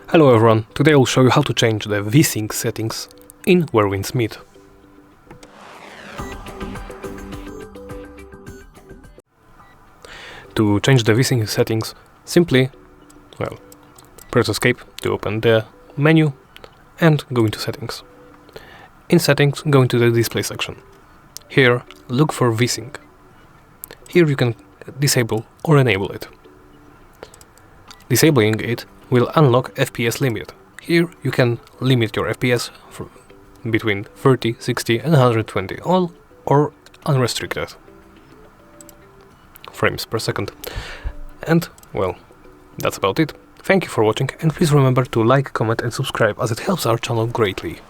Hello everyone, today I'll show you how to change the VSync settings in Where Winds Meet. To change the VSync settings, simply, press escape to open the menu and go into settings. In settings, go into the display section. Here, look for VSync. Here you can disable or enable it. Disabling it will unlock FPS limit. Here you can limit your FPS between 30, 60 and 120, all or unrestricted frames per second. And well, that's about it. Thank you for watching, and please remember to like, comment and subscribe, as it helps our channel greatly.